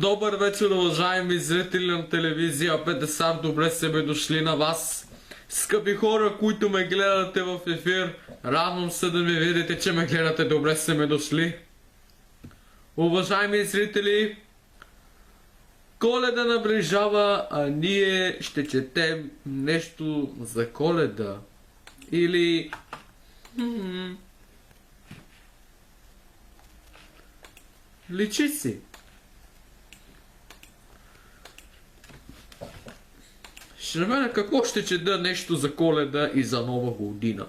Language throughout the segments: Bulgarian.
Добър вечер, уважаеми зрители на телевизия 50, добре се бе дошли на вас. Скъпи хора, които ме гледате в ефир, радвам се да ми видите, че ме гледате, добре се ме дошли. Уважаеми зрители, Коледа наближава, а ние ще четем нещо за Коледа. Или... личи си. Ще намеря какво ще чета нещо за Коледа и за Нова година.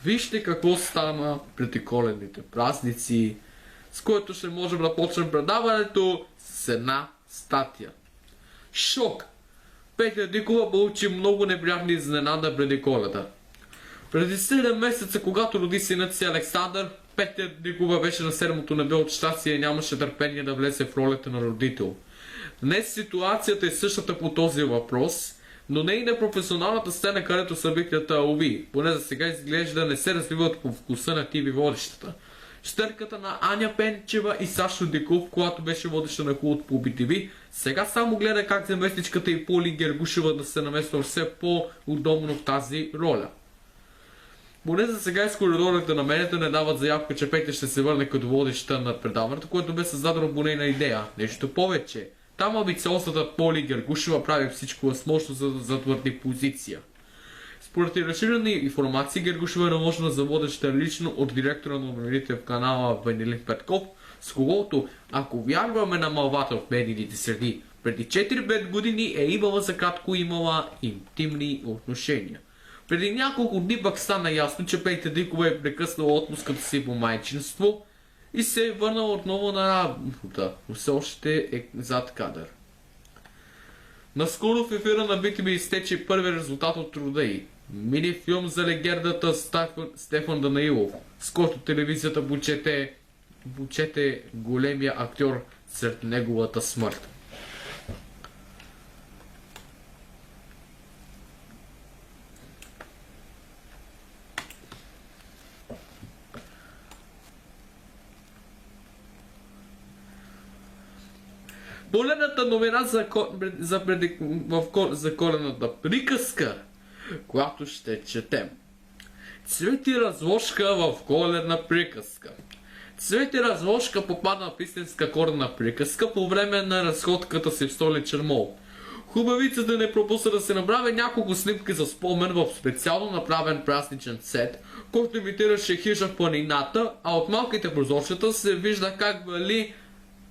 Вижте какво стана преди коледните празници, с което ще можем да почнем предаването с една статия. Шок! Петя Дикова получи много неприятни изненада преди Коледа. Преди 7 месеца, когато роди синът си Александър, Петя Дикова беше на седмото небе от щастие и нямаше търпение да влезе в ролята на родител. Днес ситуацията е същата по този въпрос, но не и на професионалната сцена, където събитията, уви, поне за сега изглежда не се развиват по вкуса на ТВ водещата. Щърката на Аня Пенчева и Сашо Диков, когато беше водеща на Култ по BTV, сега само гледа как заместничката и Поли Гергушева да се намества все по-удобно в тази роля. Поне за сега из коридорите на медията не дават заявка, че Петя ще се върне като водеща на предаването, което бе създадено по нейна идея. Нещо повече. Там амбициозната Поли Гергушева прави всичко възможно, за да затвърди позиция. Според разширени информации, Гергушева е наложена за водеща лично от директора на новините в канала Венелин Петков, с когото, ако вярваме на мълвата от медийните среди, преди 4-5 години е имала интимни отношения. Преди няколко дни пък стана ясно, че Петя Дикова е прекъснала отпуската си по майчинство и се е върнала отново на работа, но все още е зад кадър. Наскоро в ефира на BTV изтече първи резултат от труда й. Мини филм за легендата Стефан Данаилов, с който телевизията почете големия актьор след неговата смърт. Поредната новина за колената приказка, която ще четем. Цвети Разложка в коледна приказка. Цвети Разложка попадна в истинска коледна приказка по време на разходката си в столичен мол. Хубавицата не пропусна да се направи няколко снимки за спомен в специално направен празничен сет, който имитираше хижа в планината, а от малките прозорчета се вижда как вали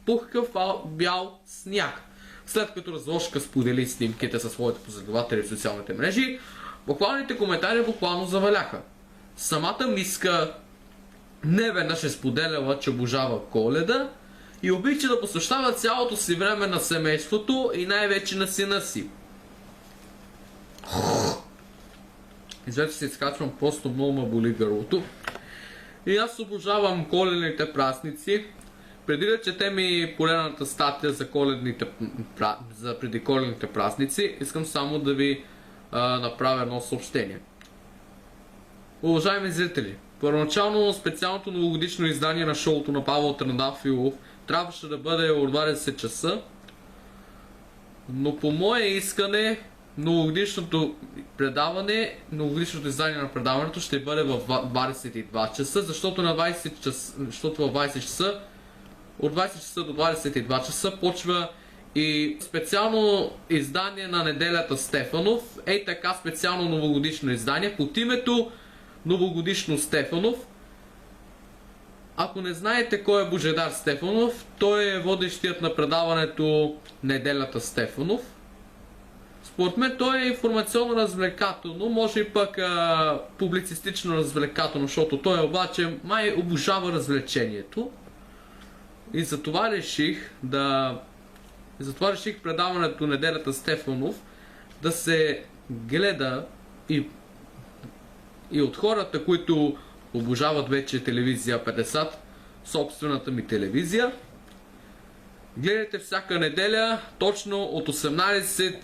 пухкав бял сняг. След като Разложка сподели снимките със своите последователи в социалните мрежи, буквалните коментари буквално заваляха. Самата Миска не веднъж е споделяла, че обожава Коледа и обича да посвещава цялото си време на семейството и най-вече на сина си. Извече се изкачвам, просто много ме боли гърлото. И аз обожавам коледните празници. Преди да четем и поредната статия за преди коледните празници, искам само да ви направя едно съобщение. Уважаеми зрители, първоначално специалното новогодишно издание на шоуто на Павел Трендафилов трябваше да бъде от 20 часа, но по мое искане новогодишното издание на предаването ще бъде в 22 часа, защото в 20 часа от 20 часа до 22 часа почва и специално издание на неделята Стефанов. Ей така специално новогодишно издание под името Новогодишно Стефанов. Ако не знаете кой е Божидар Стефанов, той е водещият на предаването Неделята Стефанов. Според мен той е информационно развлекателно, може и пък публицистично развлекателно, защото той обаче май обожава развлечението. И затова реших предаването Неделята Стефанов да се гледа и от хората, които обожават вече телевизия 50, собствената ми телевизия. Гледайте всяка неделя, точно от 18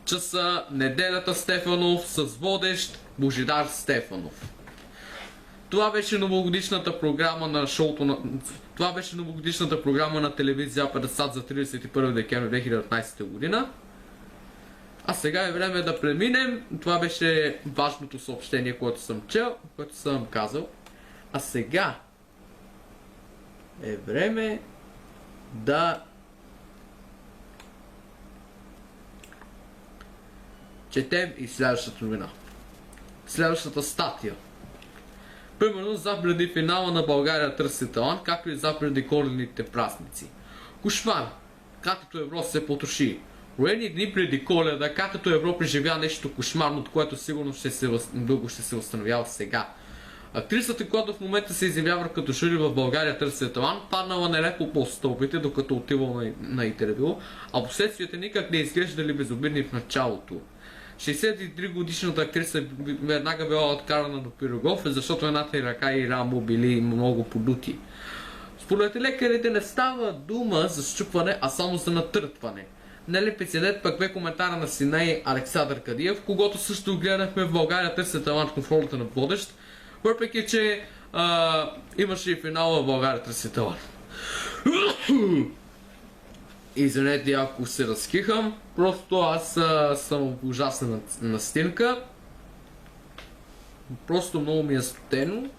часа Неделята Стефанов с водещ Божидар Стефанов. Това беше новогодишната програма на шоуто на... Това беше новогодишната програма на телевизия Парасат за 31 декември 2019 година. А сега е време да преминем. Това беше важното съобщение, което съм чел, което съм казал. А сега е време да четем и следващата новина. Следващата статия. Примерно за преди финала на България търси талант, както и за преди коледните празници. Кошмар! Както Евро се потуши. Роени дни преди Коледа, както Евро преживя нещо кошмарно, от което сигурно дълго ще се възстановява сега. Актрисата, която в момента се изявява като жури в България търси талант, паднала нелепо по стълбите, докато отивала на интервю, а последствията никак не изглеждали безобидни в началото. 63 годишната актриса веднага била откарана до Пирогов, защото едната й ръка и рамо били много подути. Според лекарите не става дума за счупване, а само за натъртване. Нелепи дед пък бе коментара на сина й Александър Кадиев, когато също гледахме в България търси талант в ролята на водещ, въпреки че имаше и финал в България търси талант. Извинете, ако се разкихам, просто аз съм ужасна настинка. Просто много ми е студено.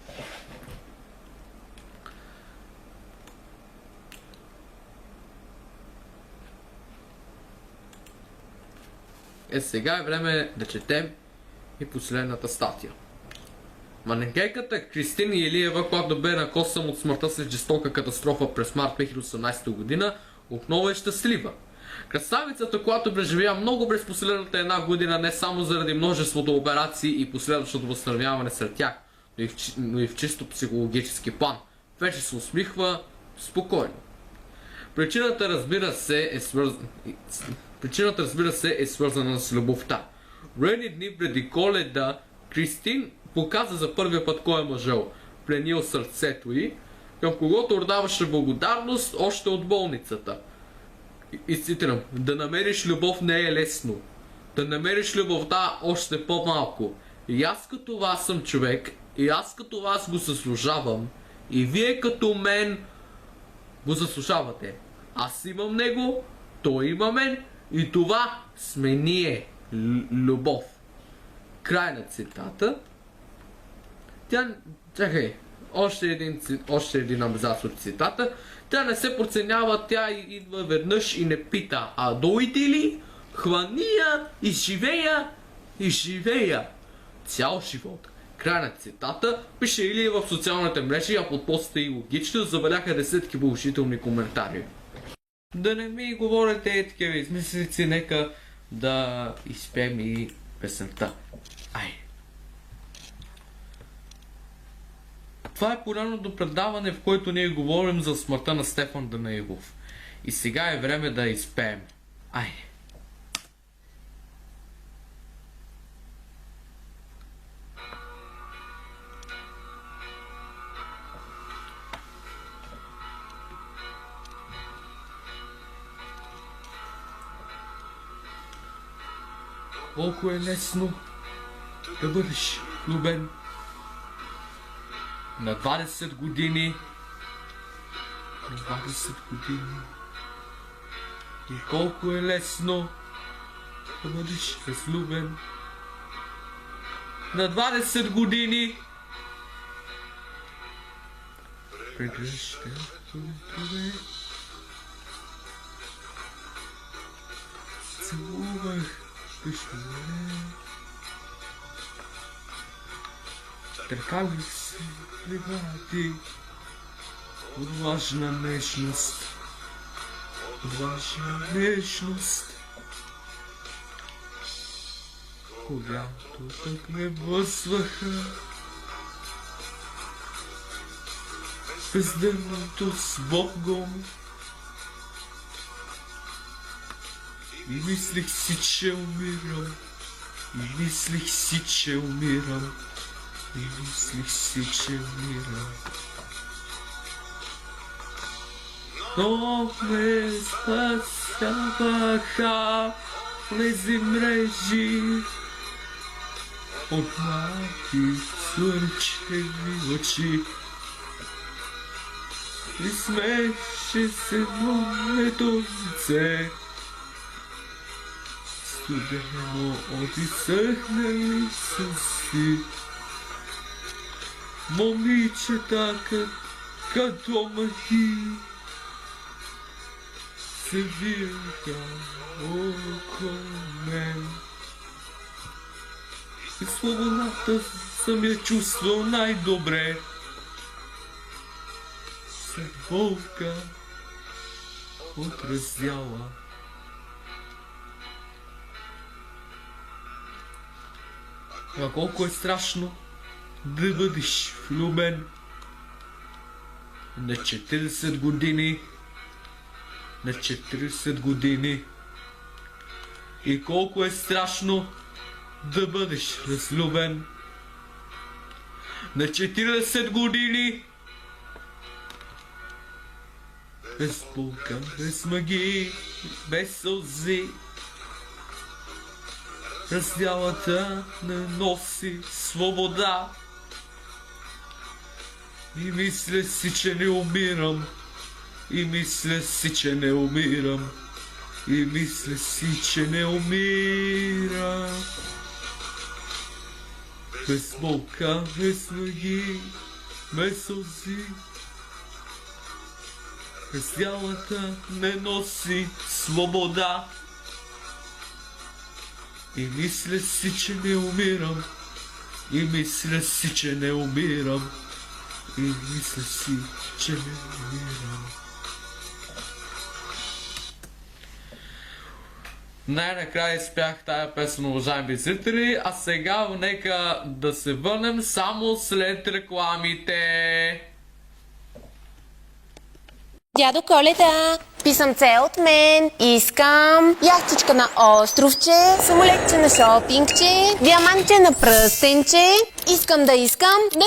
Сега е време да четем и последната статия. Манекенката Кристина Илиева, която бе на косъм от смъртта след жестока катастрофа през март 2018 година, отново е щастлива. Красавицата, която преживя много през последната една година, не само заради множеството операции и последващото възстановяване сред тях, но и в чисто психологически план, вече се усмихва спокойно. Причината, разбира се, е свързана с любовта. Роени дни преди Коледа, Кристин показа за първия път кой е мъжъл, пленил сърцето й, към когото отдаваше благодарност още от болницата. И цитирам: да намериш любов не е лесно. Да намериш любовта още по-малко. И аз като вас съм човек, и аз като вас го заслужавам, и вие като мен го заслужавате. Аз имам него, той има мен, и това сме ние. Любов. Край на цитата. Чакай, още един абзац от цитата. Тя не се проценява, тя идва веднъж и не пита: а дойде ли? Хвания и живея. Цял живот. Край на цитата. Пише или в социалните мрежи, а под поста и логично заваляха десетки положителни коментари. Да не ми говорите такива измислици, нека да изпеем и песента. Ай! Това е поредното предаване, в което ние говорим за смъртта на Стефан Данаилов. И сега е време да изпеем. Ай! Колко е лесно да бъдеш влюбен на 20 години. И колко е лесно да бъдеш разлюбен на 20 години. Прегръщането тебе целувах пишове. Търкалих се прибрати от влажна нежност. Когато пък ме блъсваха бездънното с Богом и мислих си, че умирам. Но ме спасяваха тези мрежи от малки слънчеви очи. И смеше се моето лице, студено от изсъхнали сълзи. Момичета като мъхи се виеха около мен. И свободата съм я чувствал най-добре. След болка от раздяла. А колко е страшно да бъдеш влюбен на 40 години. На 40 години. И колко е страшно да бъдеш разлюбен на 40 години. Без болка, без магии, без сълзи. Раздялата не носи свобода. И мисля си, че не умирам. И мисля си, че не умирам. И мисля си, че не умирам. Без болка, без магии, без сълзи. Раздялата не носи свобода. И мисля си, че не умирам. И мисля си, че не умирам. И мисля си, че не умирам. Най-накрая изпях тая песен, уважаеми зрители, а сега нека да се върнем само след рекламите. Дядо Коледа, писъмце от мен. Искам яхтичка на островче, самолетче на шопингче, диамантче на пръстенче. Искам да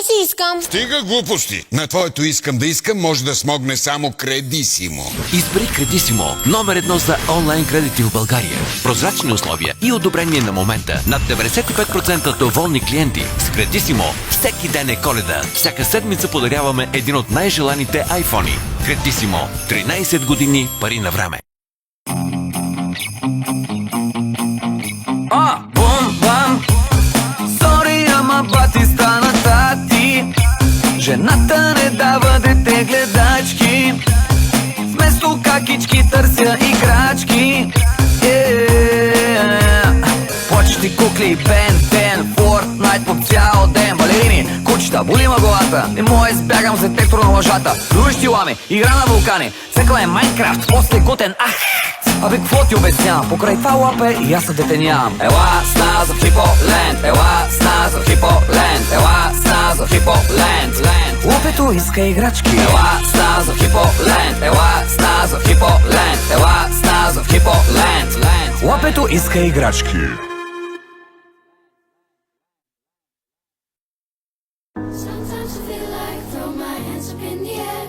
си искам. Стига глупости! На твоето искам да искам може да смогне само Кредисимо. Избери Кредисимо, номер 1 за онлайн кредити в България. Прозрачни условия и одобрение на момента. Над 95% доволни клиенти. С Кредисимо всеки ден е Коледа. Всяка седмица подаряваме един от най-желаните айфони. Кредисимо. 13 години пари на време. Бум-бам. Сори, ама бати стана тати. Жената не дава дете гледачки. Вместо какички търся играчки. Почти кукли, Бен 10, Fortnite по цял ден. Балерини, кучета, боли ма главата. Не мога избягам за детектора на лъжата. Плюещи лами, игра на вулкани. Цекла е Майнкрафт, после готен. Абе, какво ти обяснявам? Покрай това лапе и аз на дете нямам. Ела с нас в Хиполенд, ела с нас в Хиполенд, ела с нас в Хиполенд. Лапето иска играчки. Ела с нас в Хиполенд, ела с нас в Хиполенд, ела с нас в Хиполенд. Лапето иска играчки. Sometimes I feel like throw my hands up in the air.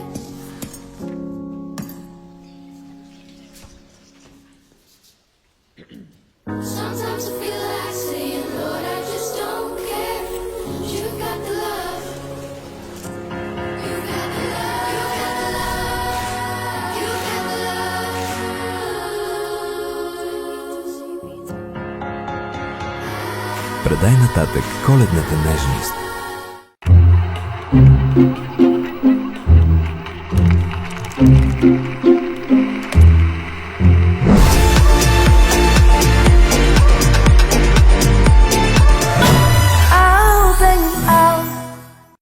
Sometimes I feel like saying, Lord, I just don't care. You've got the love. You've got the love. You've got the love. You've got the love. Предай нататък коледната нежност.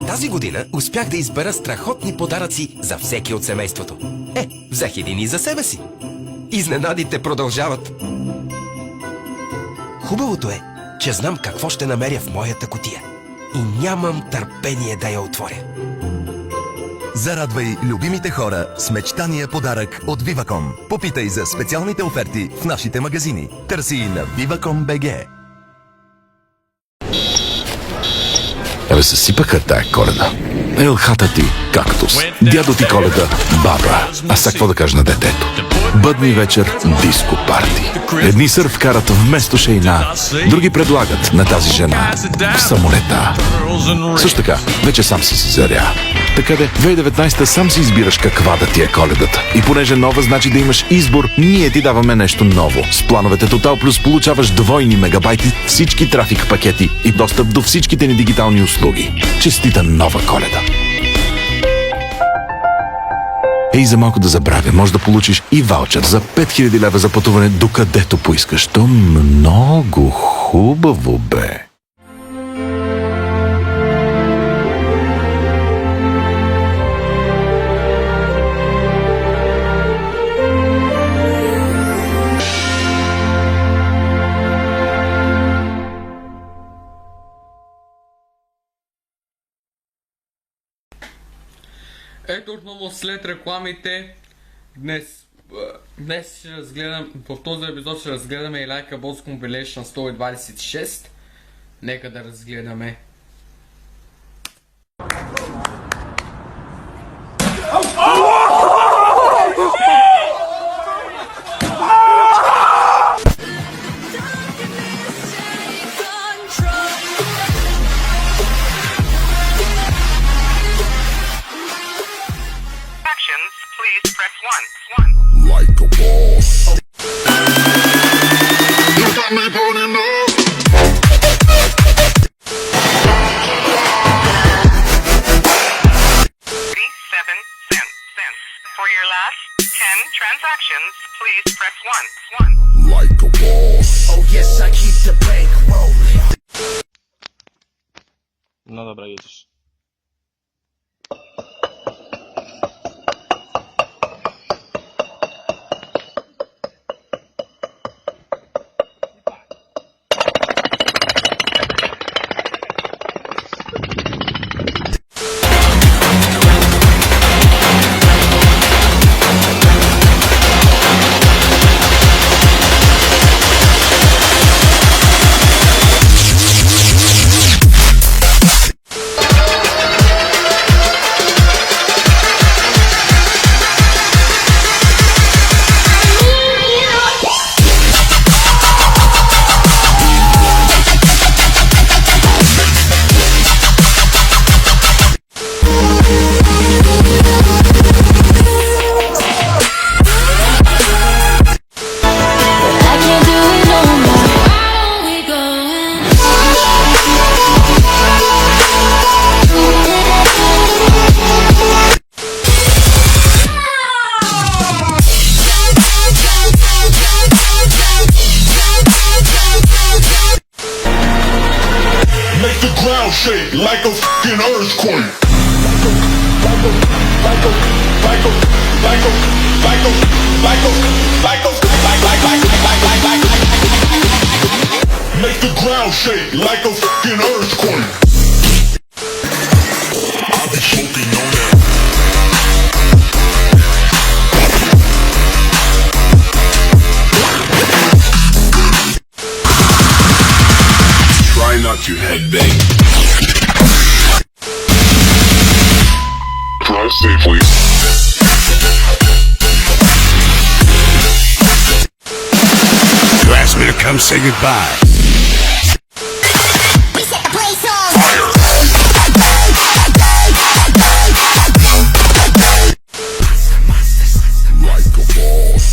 Тази година успях да избера страхотни подаръци за всеки от семейството. Взех един и за себе си. Изненадите продължават. Хубавото е, че знам какво ще намеря в моята кутия. И нямам търпение да я отворя. Зарадвай любимите хора с мечтания подарък от Viva.com. Попитай за специалните оферти в нашите магазини. Търси на Viva.com.bg. Абе, съсипаха тая Коледа. Елхата ти кактус, дядо ти Коледа баба. А сега какво да кажа на детето? Бъдни вечер диско парти. Едни сър вкарат вместо шейна, други предлагат на тази жена в самолета. Също така, вече сам си заря. Така де, 2019 сам си избираш каква да ти е Коледата. И понеже нова значи да имаш избор, ние ти даваме нещо ново. С плановете Total Plus получаваш двойни мегабайти, всички трафик пакети и достъп до всичките ни дигитални услуги. Честита нова Коледа! Ей, за малко да забравя, може да получиш и ваучер за 5000 лева за пътуване докъдето поискаш. То много хубаво бе. Ето отново след рекламите. Днес ще разгледам, в този епизод ще разгледаме и Leica Boss Compilation 126. Нека да разгледаме. Please press 1. Like a boss. You got me burning up. 37 cents. For your last 10 transactions, please press 1. Like a boss. Oh yes, I keep the bank rolling. No dobra, jedziesz. Shake like a fucking earthquake. Make the ground shake like a fucking earthquake. I'll be smoking on that. Try not to headbang. Drive safely. You asked me to come say goodbye. We set the place on Fire. Like a boss,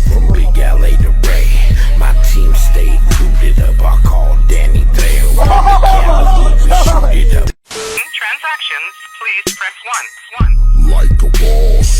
From Big LA to Ray, my team stayed booted up. I called Danny Trejo. We shoot it up. Transactions, please press 1. like a boss.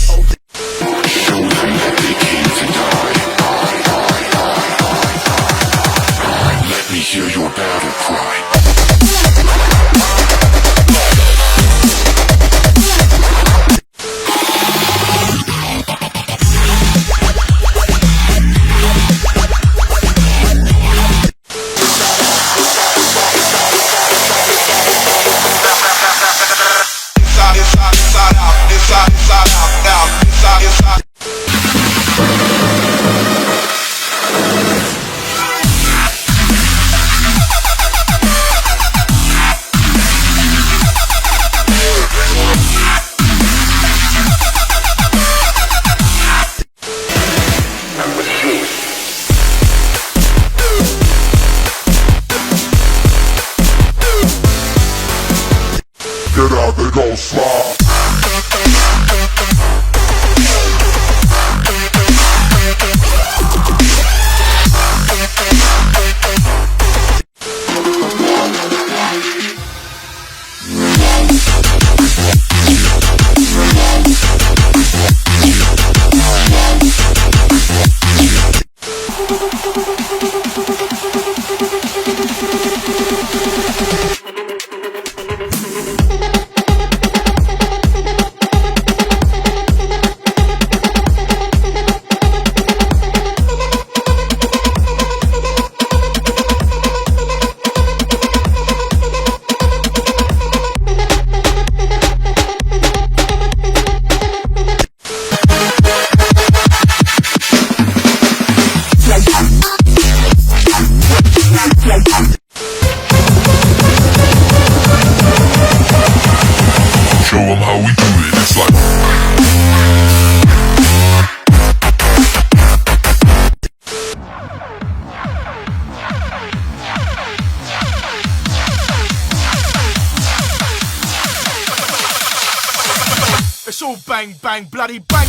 bang, bang, bloody bang.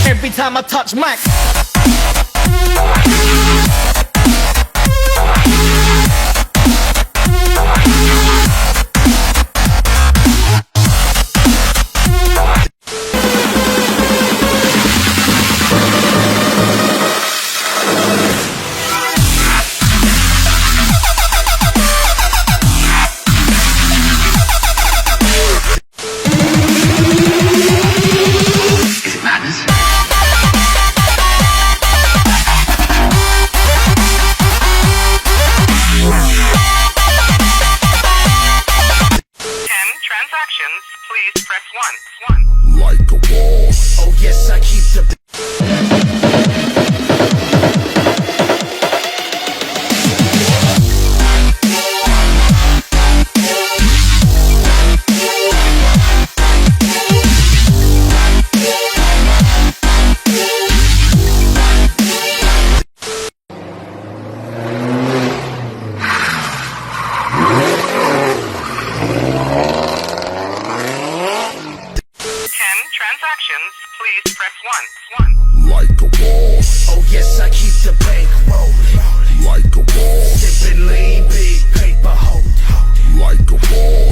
Every time I touch mic. Please press 1. Like a wall. Oh yes, I keep the transactions. Please press 1. Like a wall. Oh yes, I keep the bank rolling. Like a wall. Sipping lean, big paper hold. Like a wall.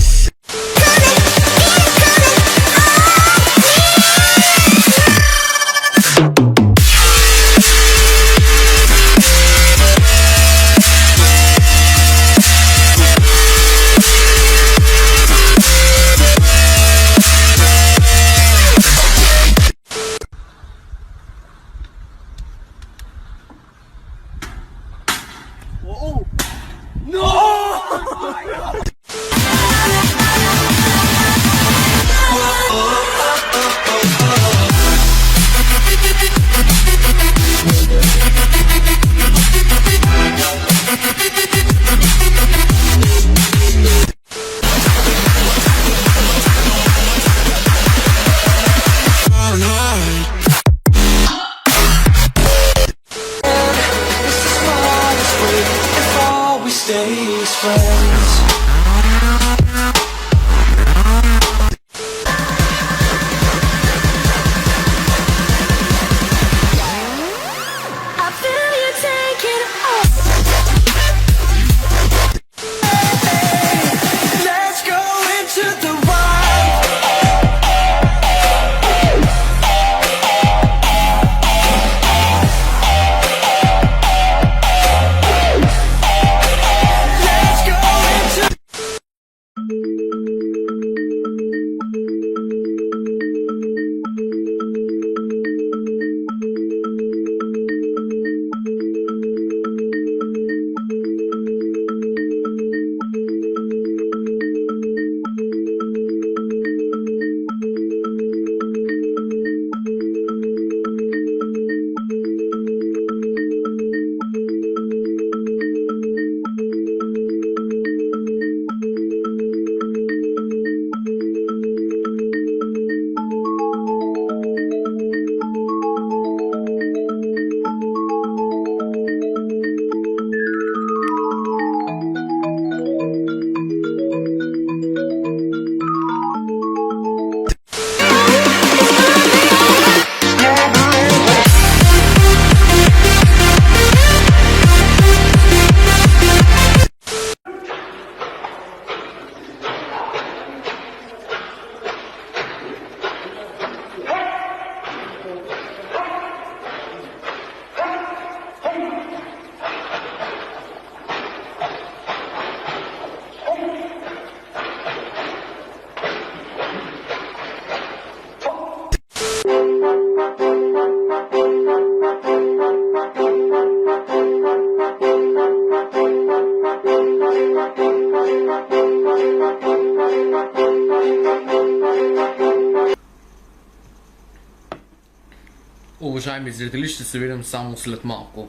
Уважаеми зрители, ще се видим само след малко.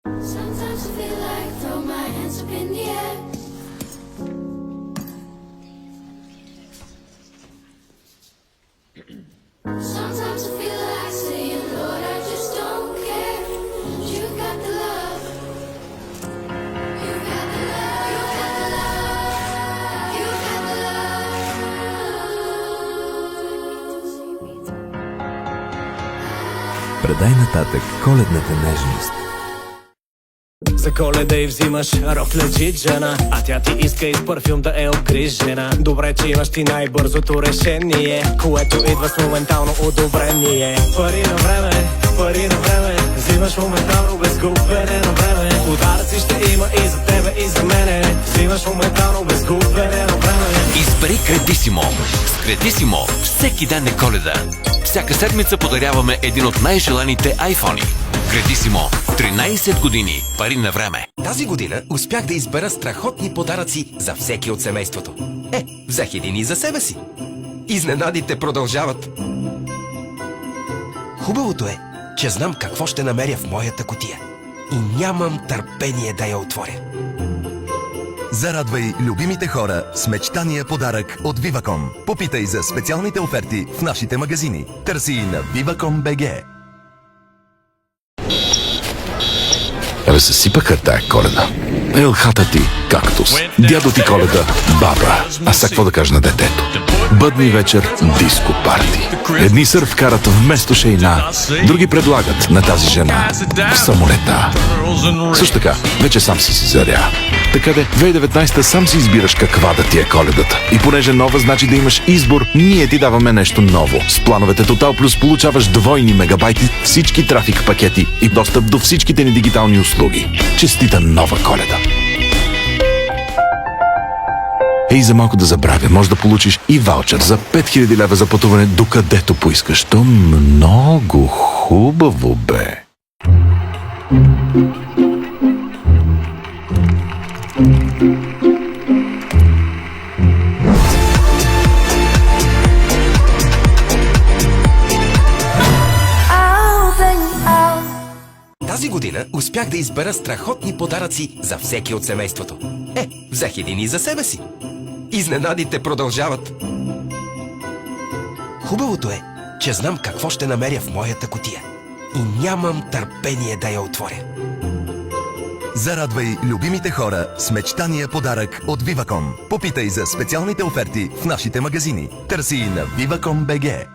Sometimes I feel like throw my hands up in the air. Sometimes I feel like saying, Lord, I just don't care. You got the Предай нататък коледната нежност. За Коледа и взимаш рофля джиджана, а тя ти иска и с парфюм да е обгрижена. Добре, че имаш ти най-бързото решение, което идва с моментално одобрение. Пари на време, взимаш моментално без губене на време. Подаръци ще има и за тебе и за мене. Взимаш моментално без губене на време. Избери Кредисимо. С Кредисимо всеки ден е Коледа. Всяка седмица подаряваме един от най-желаните айфони. Кредисимо. 13 години. Пари на време. Тази година успях да избера страхотни подаръци за всеки от семейството. Взех един и за себе си. Изненадите продължават. Хубавото е, че знам какво ще намеря в моята кутия. И нямам търпение да я отворя. Зарадвай любимите хора с мечтания подарък от Viva.com. Попитай за специалните оферти в нашите магазини. Търси и на Viva.com.bg. Разсипаха тая Коледа. Елхата ти кактус, дядо ти Коледа баба. А сега какво да кажа на детето? Бъдни вечер диско парти. Едни сър вкарат вместо шейна, други предлагат на тази жена в самолета. Също така, вече сам си заря. Така де, 2019 сам си избираш каква да ти е Коледата. И понеже нова значи да имаш избор, ние ти даваме нещо ново. С плановете Total Plus получаваш двойни мегабайти, всички трафик пакети и достъп до всичките ни дигитални услуги. Честита нова Коледа! Ей, за малко да забравя, може да получиш и ваучер за 5000 лева за пътуване докъдето поискаш. То много хубаво бе. Тази година успях да избера страхотни подаръци за всеки от семейството. Взех един и за себе си. Изненадите продължават. Хубавото е, че знам какво ще намеря в моята кутия. И нямам търпение да я отворя. Зарадвай любимите хора с мечтания подарък от Viva.com. Попитай за специалните оферти в нашите магазини. Търси и на Viva.com.bg.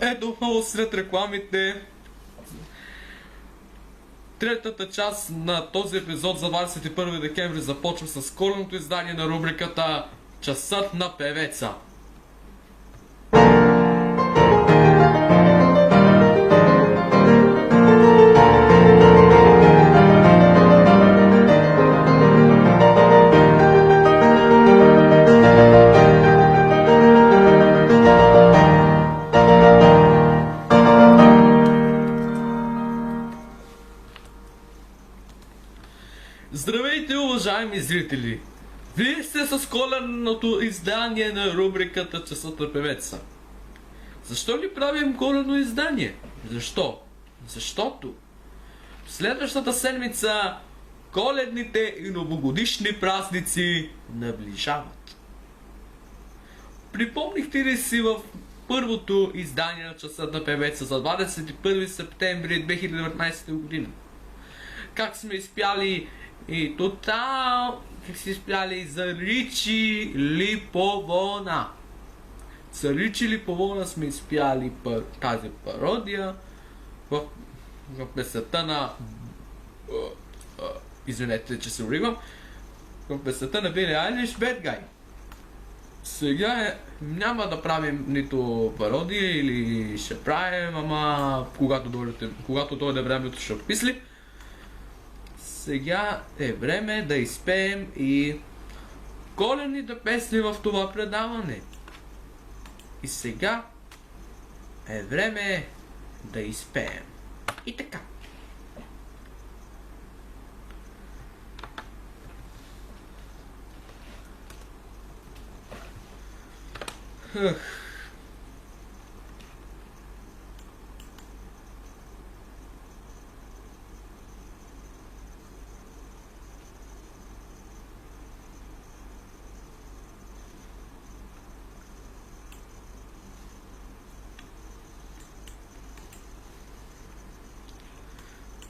Ето отново след рекламите. Третата част на този епизод за 21 декември започва с коледното издание на рубриката Часът на певеца. Здравейте, уважаеми зрители! Вие сте с коледното издание на рубриката Часът на певеца. Защо ли правим коледно издание? Защо? Защото следващата седмица коледните и новогодишни празници наближават. Припомнихте ли си в първото издание на Часът на певеца за 21 септември 2019 година? Как сме изпяли и тотал, как си изпяли за Ричи Липовона. За Ричи Липовона сме изпяли тази пародия в песента на... извинете, че се уривам. В песента на Билли Айлиш Bad Guy. Сега няма да правим нито пародия или ще правим, ама когато дойде времето ще отписли. Сега е време да изпеем и коледните песни в това предаване. И сега е време да изпеем. И така.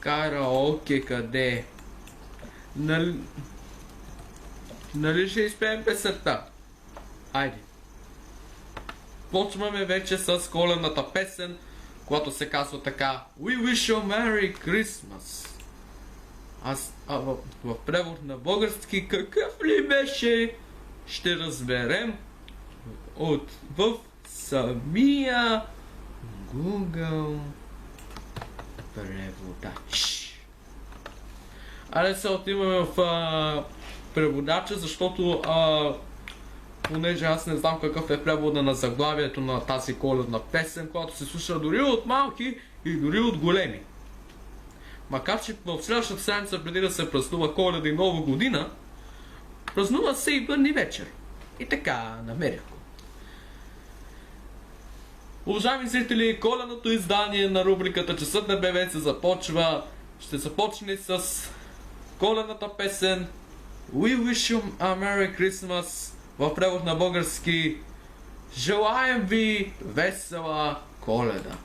Караоке къде? Нали ще изпеем песента? Айде. Почваме вече с коледната песен, която се казва така: We wish you a Merry Christmas. В превод на български какъв ли беше, ще разберем в самия Google преводач. Айде се отиваме в преводача, защото понеже аз не знам какъв е превода на заглавието на тази коледна песен, която се слуша дори от малки и дори от големи. Макар че в следващата седмица, преди да се празнува Коледа и Нова година, празнува се и бъдни вечер. И така, намерях го. Уважаеми зрители, коледното издание на рубриката Часът на БВ се започва. Ще започне с коледната песен We wish you a Merry Christmas, в превод на български: желаем ви весела Коледа.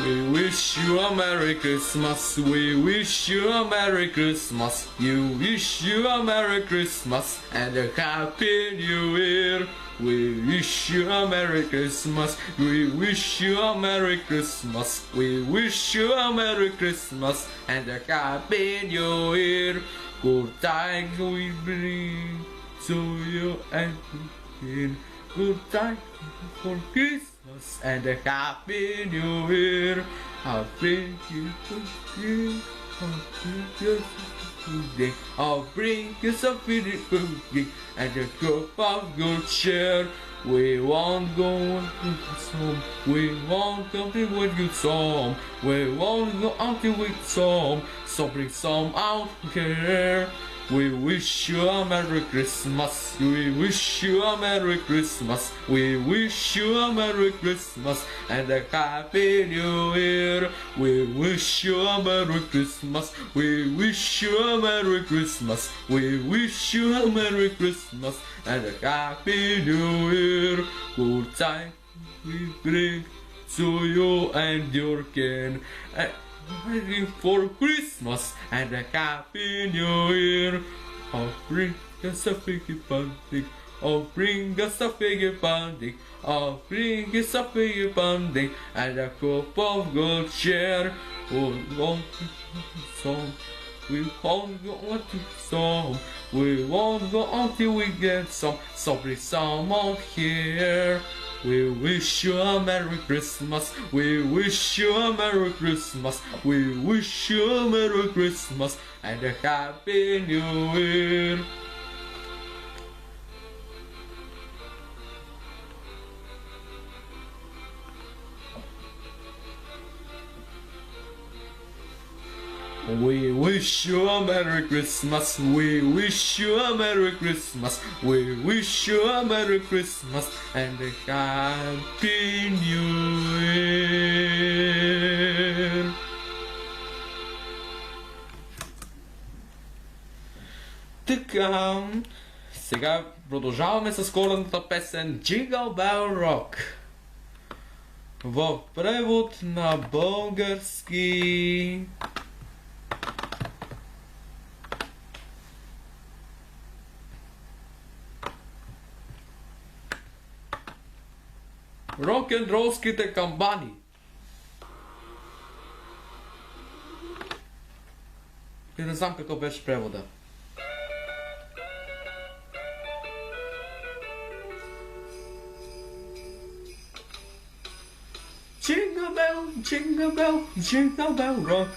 We wish you a Merry Christmas, we wish you a Merry Christmas, you wish you a Merry Christmas and a Happy New Year. We wish you a Merry Christmas, we wish you a Merry Christmas, we wish you a Merry Christmas and a Happy New Year. Good tidings we bring to you and good tidings for Christmas and a Happy New Year. I'll bring you I'll bring you some food and a cup of good cheer. We won't go home, we won't come to what you saw, we won't go until we saw, so bring some out here. We wish you a Merry Christmas, we wish you a Merry Christmas, we wish you a Merry Christmas and a Happy New Year. We wish you a Merry Christmas, we wish you a Merry Christmas, we wish you a Merry Christmas and a Happy New Year. Good time we bring to you and your kin, waiting for Christmas and a Happy New Year. Oh, bring us a figgy bunting, oh, bring us a figgy bunting, oh, bring us a figgy bunting and a cup of good cheer. Oh, won't song, we won't go until some, we won't go until we get some, so bring some out here. We wish you a Merry Christmas, we wish you a Merry Christmas, we wish you a Merry Christmas and a Happy New Year. We wish you a Merry Christmas, we wish you a Merry Christmas, we wish you a Merry Christmas and a Happy New Year. Така, сега продължаваме с коледната песен Jingle Bell Rock. В превод на български: рок-н-ролските камбани. И не знам какъв беше превода. Jingle bell, jingle bell, jingle bell rock.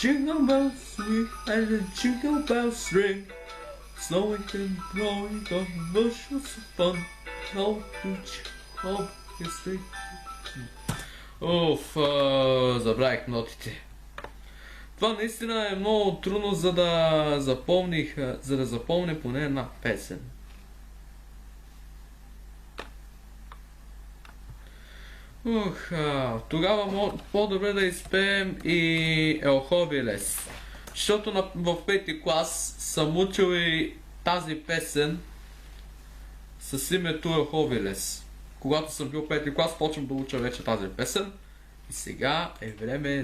Jingle bell sweet and a jingle bell string. Snowing and blowing on bushels of fun. How to hope history. Забравих нотите. Това наистина е много трудно, за да запомня поне една песен. Тогава по-добре да изпеем и Елховилес. Защото в пети клас съм учил и тази песен с името Елховилес. Когато съм бил пети клас, почвам да уча вече тази песен. И сега е време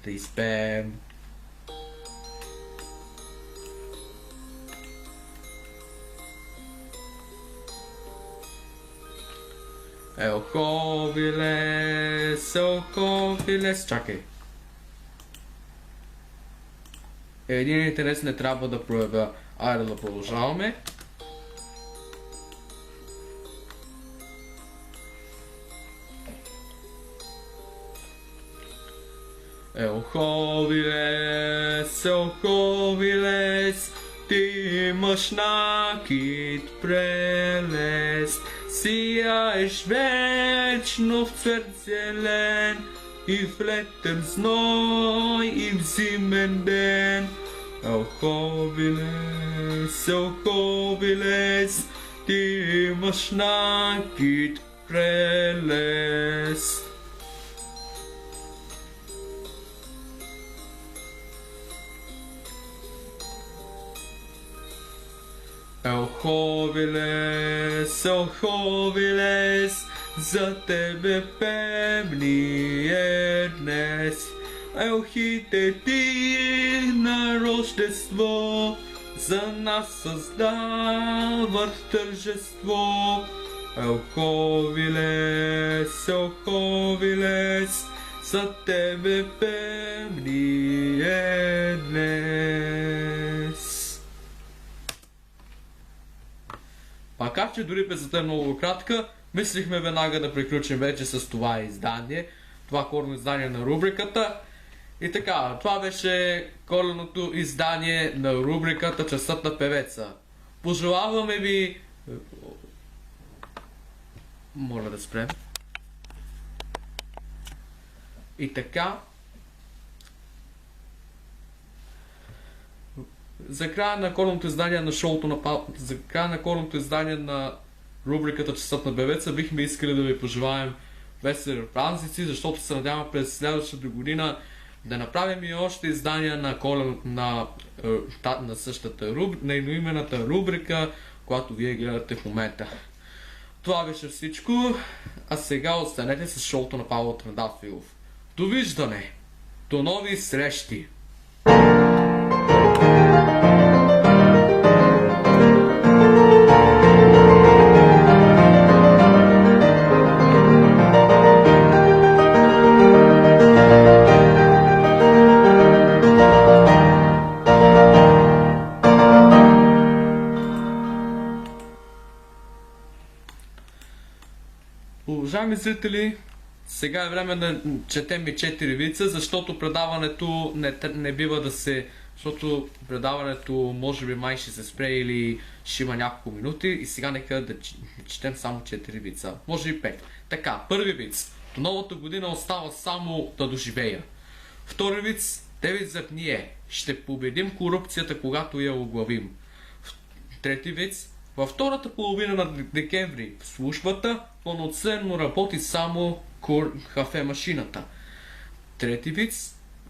да изпеем. Елховилес, Елховилес. Чакай. Един интерес не трябва да проявя. Айде да продължаваме. Елховилес, Елховилес, ти имаш накид прелест, сияеш вечно в цвет зелен, и в летен зной, и в зимен ден. Елховилес, Елховилес, ти имаш накид прелест. Елховилес, Елховилес, за тебе пеем ние днес. Елхите ти на Рождество за нас създават тържество. Елховилес, Елховилес, за тебе пеем ние днес. Макар че дори песента е много кратка, мислихме веднага да приключим вече с това издание, това коледно издание на рубриката. И така, това беше коледното издание на рубриката Часът на певеца. Пожелаваме ви... Моля да спрем. И така... За края на коледното издание на шоуто за края на коледното издание на рубриката Часът на певеца бихме искали да ви пожелаем весели празници, защото се надявам през следващата година да направим и още издания на същата на едноименната рубрика, която вие гледате в момента. Това беше всичко, а сега останете с шоуто на Павел Трендафилов. Довиждане! До нови срещи! Уважаеми зрители, сега е време да четем и 4 вица, защото предаването не бива да се... Защото предаването може би май ще се спре или ще има няколко минути и сега нека да четем само 4 вица. Може и 5. Така, първи виц. До новата година остава само да доживея. Втори виц. Девиц зад ние. Ще победим корупцията, когато я оглавим. Трети виц. Във втората половина на декември в службата пълноценно работи само кафе-машината.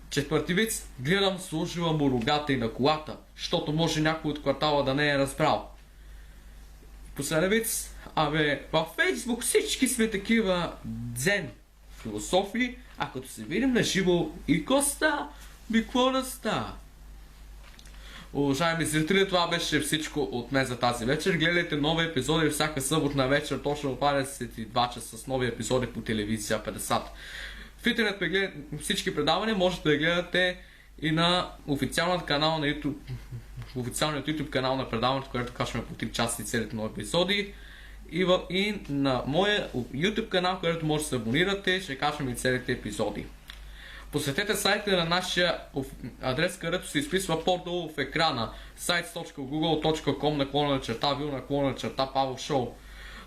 Четвърти виц. Гледам служила му рогата и на колата, защото може някой от квартала да не е разбрал. Последен виц. Във Фейсбук всички сме такива дзен философии, а като се видим на живо и коста, какво да става? Уважаеми зрители, това беше всичко от мен за тази вечер. Гледайте нови епизоди всяка съботна вечер, точно в 22 часа с нови епизоди по телевизия 50. В интернет всички предавания можете да гледате и на официалният канал на YouTube, официалният YouTube канал на предаването, където качваме по 3 часа и целите нови епизоди. И на моя YouTube канал, където може да се абонирате, ще качваме и целите епизоди. Посетете сайта на нашия адрес, където се изписва по-долу в екрана sites.google.com/Will/Павел Шоу.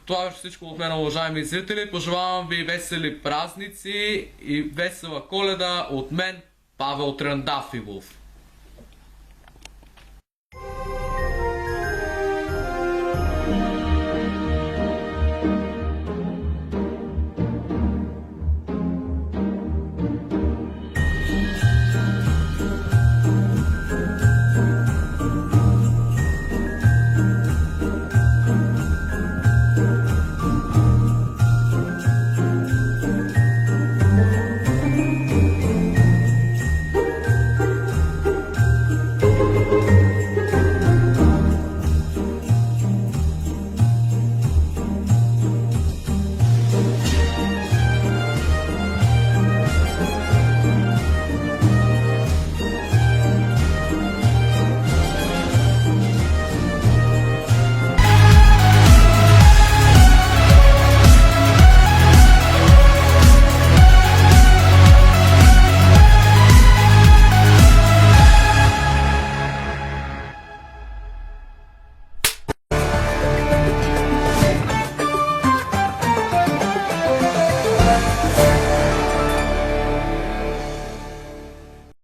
Това беше всичко от мен, уважаеми зрители. Пожелавам ви весели празници и весела Коледа от мен, Павел Трендафилов.